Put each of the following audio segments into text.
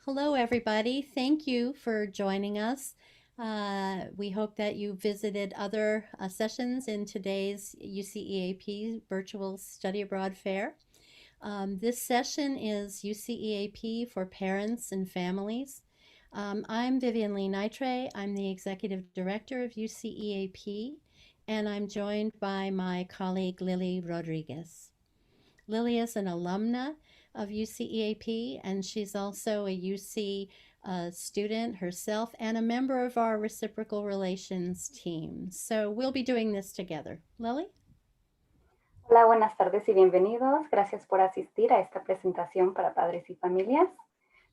Hello, everybody. Thank you for joining us. We hope that you visited other sessions in today's UCEAP Virtual Study Abroad Fair. This session is UCEAP for parents and families. I'm Vivian Lee Nitre. I'm the Executive Director of UCEAP, and I'm joined by my colleague Lily Rodriguez. Lily is an alumna of UCEAP, and she's also a UC student herself and a member of our reciprocal relations team. So we'll be doing this together. Lily? Hola, buenas tardes y bienvenidos. Gracias por asistir a esta presentación para padres y familias.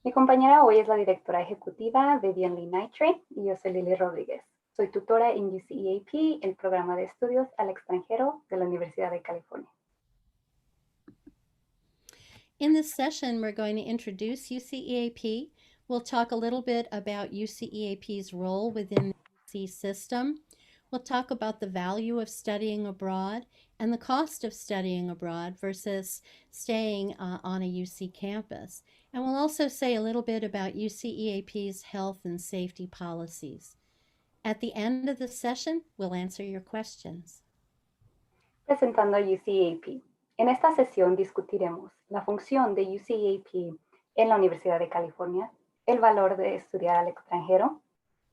Mi compañera hoy es la directora ejecutiva Vivian Lee Nitre y yo soy Lily Rodríguez. Soy tutora en UCEAP, el programa de estudios al extranjero de la Universidad de California. In this session, we're going to introduce UCEAP. We'll talk a little bit about UCEAP's role within the UC system. We'll talk about the value of studying abroad and the cost of studying abroad versus staying on a UC campus. And we'll also say a little bit about UCEAP's health and safety policies. At the end of the session, we'll answer your questions. Presentando a UCEAP. En esta sesión discutiremos la función de UCEAP en la Universidad de California, el valor de estudiar al extranjero,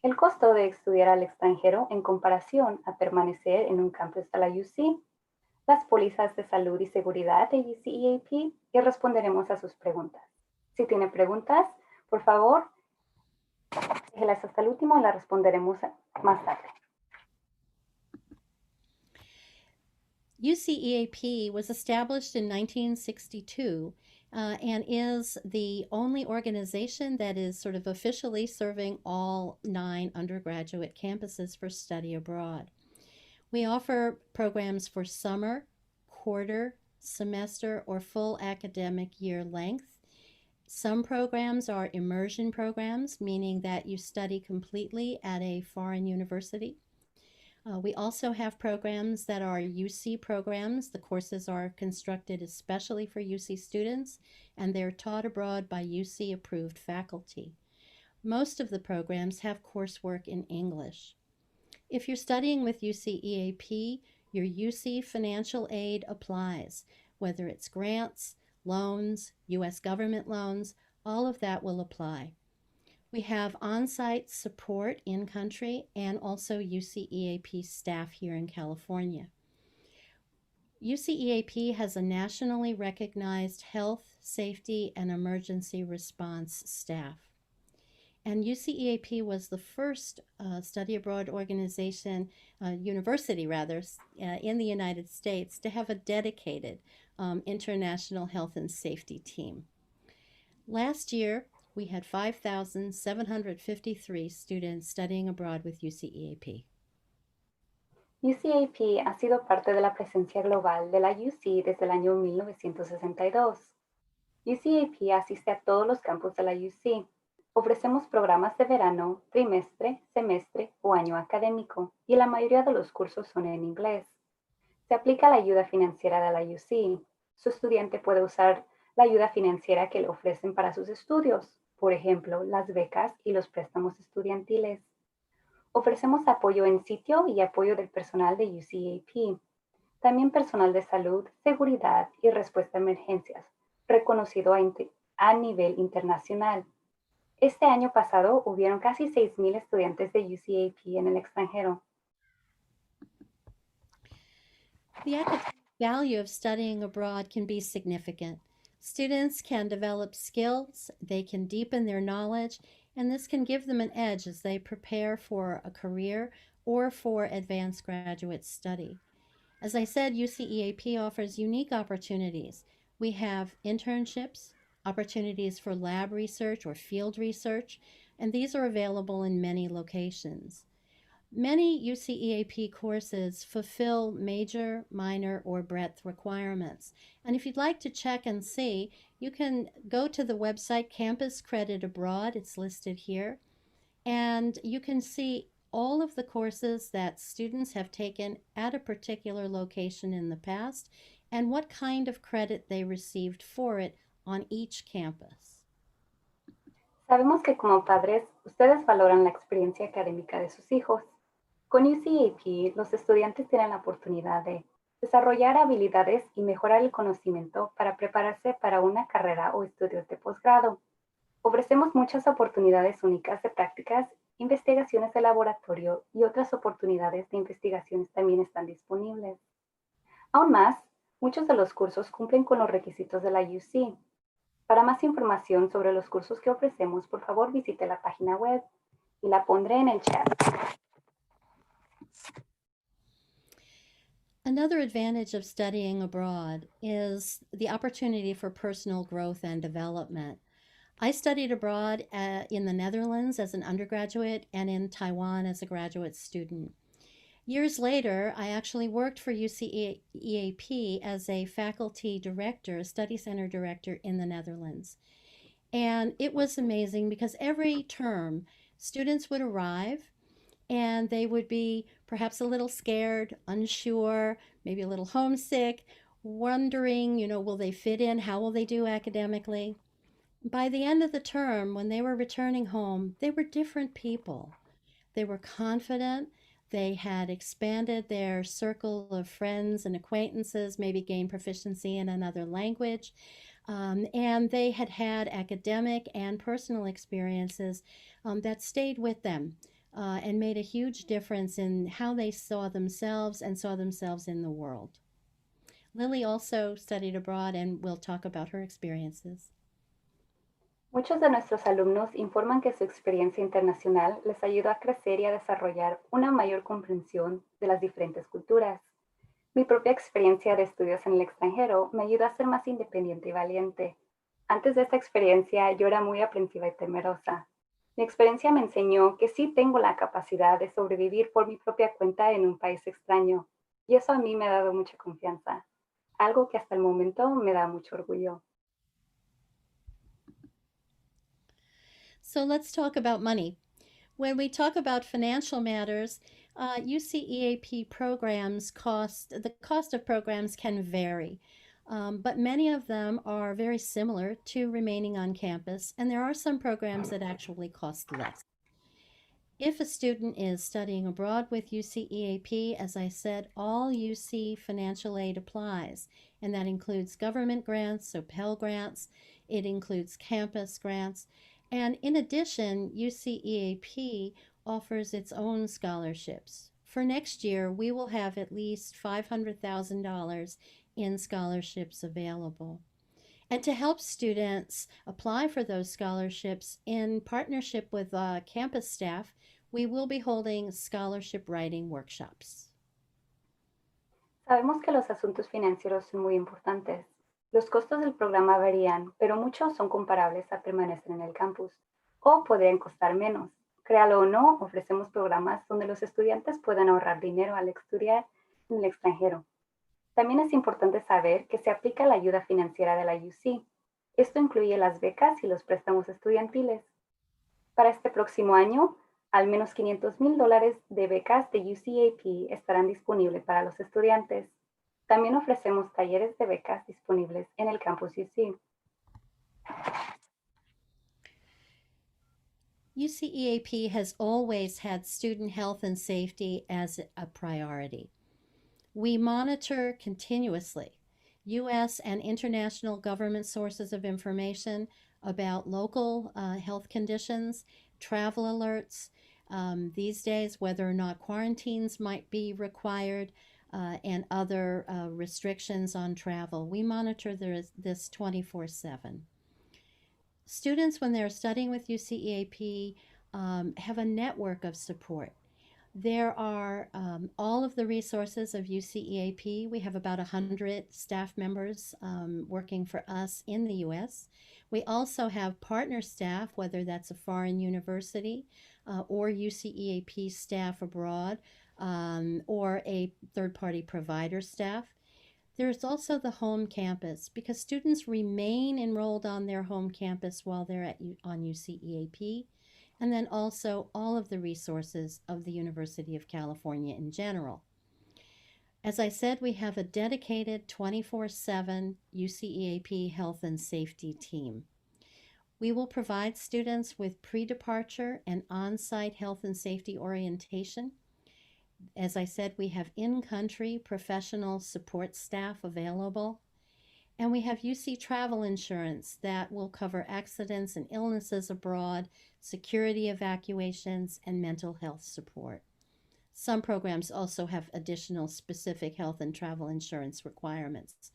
el costo de estudiar al extranjero en comparación a permanecer en un campus de la UC, las pólizas de salud y seguridad de UCEAP y responderemos a sus preguntas. Si tiene preguntas, por favor, déjelas hasta el último y las responderemos más tarde. UCEAP was established in 1962 and is the only organization that is sort of officially serving all 9 undergraduate campuses for study abroad. We offer programs for summer, quarter, semester, or full academic year length. Some programs are immersion programs, meaning that you study completely at a foreign university. We also have programs that are UC programs. The courses are constructed especially for UC students, and they're taught abroad by UC approved faculty. Most of the programs have coursework in English. If you're studying with UCEAP, your UC financial aid applies, whether it's grants, loans, US government loans, all of that will apply. We have on-site support in country and also UCEAP staff here in California. UCEAP has a nationally recognized health, safety, and emergency response staff. And UCEAP was the first study abroad organization, university rather, in the United States to have a dedicated international health and safety team. Last year, we had 5,753 students studying abroad with UCEAP. UCEAP ha sido parte de la presencia global de la UC desde el año 1962. UCEAP asiste a todos los campus de la UC. Ofrecemos programas de verano, trimestre, semestre o año académico, y la mayoría de los cursos son en inglés. Se aplica la ayuda financiera de la UC. Su estudiante puede usar la ayuda financiera que le ofrecen para sus estudios, por ejemplo, las becas y los préstamos estudiantiles. Ofrecemos apoyo en sitio y apoyo del personal de UCEAP. También personal de salud, seguridad y respuesta a emergencias, reconocido a nivel internacional. Este año pasado hubieron casi 6,000 estudiantes de UCEAP en el extranjero. The academic value of studying abroad can be significant. Students can develop skills, they can deepen their knowledge, and this can give them an edge as they prepare for a career or for advanced graduate study. As I said, UCEAP offers unique opportunities. We have internships, opportunities for lab research or field research, and these are available in many locations. Many UCEAP courses fulfill major, minor, or breadth requirements. And if you'd like to check and see, you can go to the website Campus Credit Abroad. It's listed here. And you can see all of the courses that students have taken at a particular location in the past and what kind of credit they received for it on each campus. Sabemos que como padres, ustedes valoran la experiencia académica de sus hijos. Con UCAP, los estudiantes tienen la oportunidad de desarrollar habilidades y mejorar el conocimiento para prepararse para una carrera o estudios de posgrado. Ofrecemos muchas oportunidades únicas de prácticas, investigaciones de laboratorio y otras oportunidades de investigaciones también están disponibles. Aún más, muchos de los cursos cumplen con los requisitos de la UC. Para más información sobre los cursos que ofrecemos, por favor visite la página web y la pondré en el chat. Another advantage of studying abroad is the opportunity for personal growth and development. I studied abroad in the Netherlands as an undergraduate and in Taiwan as a graduate student. Years later, I actually worked for UCEAP as a faculty director, a study center director in the Netherlands. And it was amazing because every term, students would arrive and they would be perhaps a little scared, unsure, maybe a little homesick, wondering, will they fit in? How will they do academically? By the end of the term, when they were returning home, they were different people. They were confident. They had expanded their circle of friends and acquaintances, maybe gained proficiency in another language. And they had had academic and personal experiences that stayed with them and made a huge difference in how they saw themselves and saw themselves in the world. Lily also studied abroad and will talk about her experiences. Muchos de nuestros alumnos informan que su experiencia internacional les ayudó a crecer y a desarrollar una mayor comprensión de las diferentes culturas. Mi propia experiencia de estudios en el extranjero me ayudó a ser más independiente y valiente. Antes de esta experiencia yo era muy aprensiva y temerosa. Mi experiencia me enseñó que sí tengo la capacidad de sobrevivir por mi propia cuenta en un país extraño, y eso a mí me ha dado mucha confianza, algo que hasta el momento me da mucho orgullo. So let's talk about money. When we talk about financial matters, UCEAP programs the cost of programs can vary, but many of them are very similar to remaining on campus, and there are some programs that actually cost less. If a student is studying abroad with UCEAP, as I said, all UC financial aid applies, and that includes government grants, so Pell Grants, it includes campus grants, and in addition, UCEAP offers its own scholarships. For next year, we will have at least $500,000 in scholarships available. And to help students apply for those scholarships in partnership with campus staff, we will be holding scholarship writing workshops. Sabemos que los asuntos financieros son muy importantes. Los costos del programa varían, pero muchos son comparables a permanecer en el campus, o podrían costar menos. Créalo o no, ofrecemos programas donde los estudiantes puedan ahorrar dinero al estudiar en el extranjero. También es importante saber que se aplica la ayuda financiera de la UC. Esto incluye las becas y los préstamos estudiantiles. Para este próximo año, al menos $500,000 de becas de UCAP estarán disponibles para los estudiantes. También ofrecemos talleres de becas disponibles en el campus UC. UCEAP has always had student health and safety as a priority. We monitor continuously U.S. and international government sources of information about local health conditions, travel alerts, these days whether or not quarantines might be required, and other restrictions on travel. We monitor this 24/7. Students, when they're studying with UCEAP, have a network of support. There are all of the resources of UCEAP. We have about 100 staff members working for us in the U.S. We also have partner staff, whether that's a foreign university or UCEAP staff abroad, or a third-party provider staff. There's also the home campus because students remain enrolled on their home campus while they're on UCEAP, and then also all of the resources of the University of California in general. As I said, we have a dedicated 24/7 UCEAP health and safety team. We will provide students with pre-departure and on-site health and safety orientation. As I said, we have in-country professional support staff available. And we have UC travel insurance that will cover accidents and illnesses abroad, security evacuations, and mental health support. Some programs also have additional specific health and travel insurance requirements.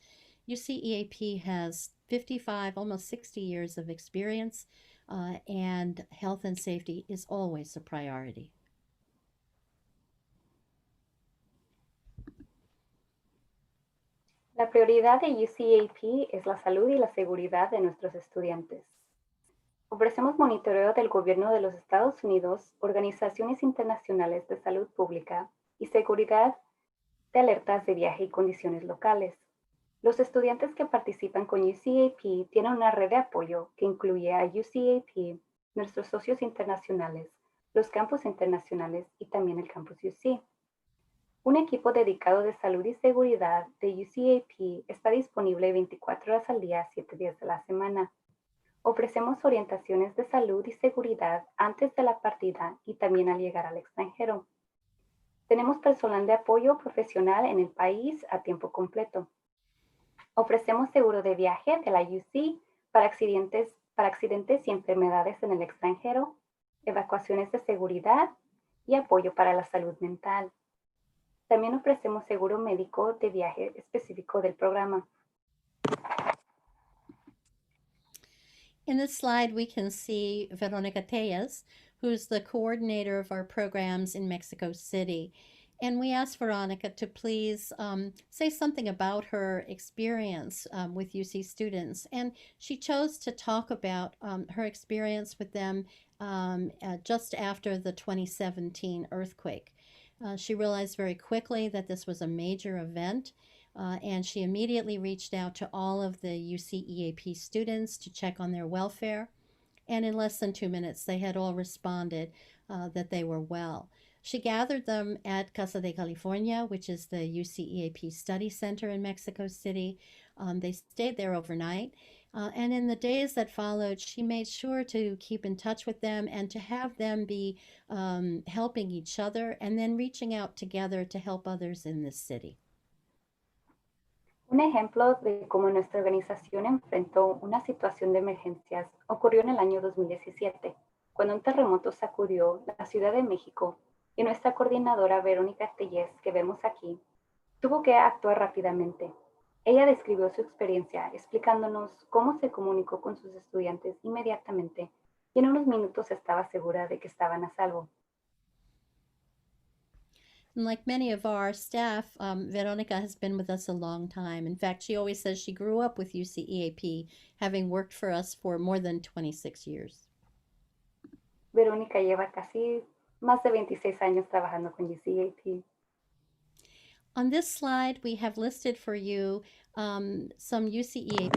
UC EAP has 55, almost 60 years of experience, and health and safety is always a priority. La prioridad de UCAP es la salud y la seguridad de nuestros estudiantes. Ofrecemos monitoreo del gobierno de los Estados Unidos, organizaciones internacionales de salud pública y seguridad de alertas de viaje y condiciones locales. Los estudiantes que participan con UCAP tienen una red de apoyo que incluye a UCAP, nuestros socios internacionales, los campus internacionales y también el campus UC. Un equipo dedicado de salud y seguridad de UCAP está disponible 24 horas al día, 7 días de la semana. Ofrecemos orientaciones de salud y seguridad antes de la partida y también al llegar al extranjero. Tenemos personal de apoyo profesional en el país a tiempo completo. Ofrecemos seguro de viaje de la UC para accidentes y enfermedades en el extranjero, evacuaciones de seguridad y apoyo para la salud mental. También ofrecemos seguro médico de viaje específico del programa. In this slide, we can see Veronica Tellez, who's the coordinator of our programs in Mexico City. And we asked Veronica to please say something about her experience with UC students. And she chose to talk about her experience with them just after the 2017 earthquake. She realized very quickly that this was a major event. And she immediately reached out to all of the UC EAP students to check on their welfare. And in less than 2 minutes, they had all responded that they were well. She gathered them at Casa de California, which is the UC EAP study center in Mexico City. They stayed there overnight. And in the days that followed, she made sure to keep in touch with them and to have them be helping each other and then reaching out together to help others in this city. Un ejemplo de cómo nuestra organización enfrentó una situación de emergencias ocurrió en el año 2017, cuando un terremoto sacudió la Ciudad de México y nuestra coordinadora Verónica Tellez, que vemos aquí, tuvo que actuar rápidamente. Ella describió su experiencia explicándonos cómo se comunicó con sus estudiantes inmediatamente y en unos minutos estaba segura de que estaban a salvo. And like many of our staff, Veronica has been with us a long time. In fact, she always says she grew up with UC EAP, having worked for us for more than 26 years. Verónica lleva casi más de 26 años trabajando con UCAP. On this slide, we have listed for you some UC EAP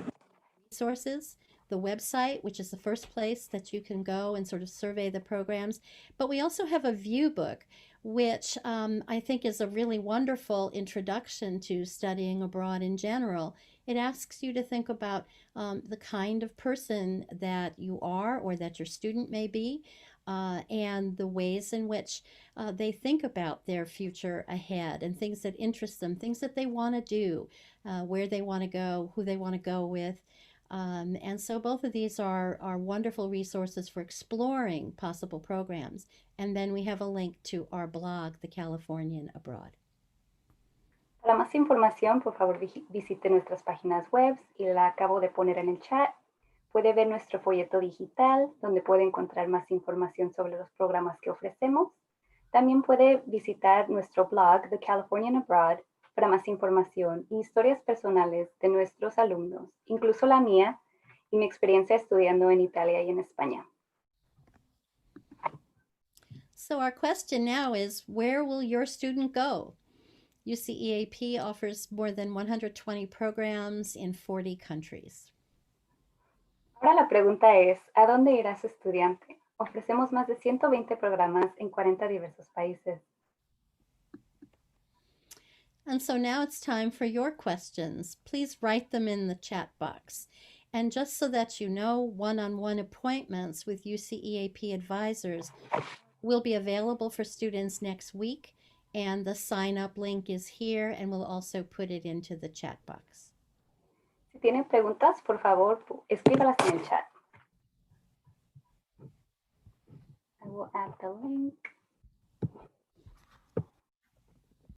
resources, the website, which is the first place that you can go and sort of survey the programs. But we also have a view book, which I think is a really wonderful introduction to studying abroad in general. It asks you to think about the kind of person that you are or that your student may be, and the ways in which they think about their future ahead and things that interest them, things that they want to do, where they want to go, who they want to go with. And so both of these are wonderful resources for exploring possible programs. And then we have a link to our blog, The Californian Abroad. Para más información, por favor visite nuestras páginas web y la acabo de poner en el chat. Puede ver nuestro folleto digital, donde puede encontrar más información sobre los programas que ofrecemos. También puede visitar nuestro blog, The Californian Abroad, para más información y historias personales de nuestros alumnos, incluso la mía y mi experiencia estudiando en Italia y en España. So our question now is, where will your student go? UC EAP offers more than 120 programs in 40 countries. Ahora la pregunta es, ¿a dónde irá su estudiante? Ofrecemos más de 120 programas en 40 diversos países. And so now it's time for your questions. Please write them in the chat box. And just so that you know, one-on-one appointments with UCEAP advisors will be available for students next week, and the sign-up link is here, and we'll also put it into the chat box. Si tienen preguntas, por favor, escríbalas en el chat. I will add the link.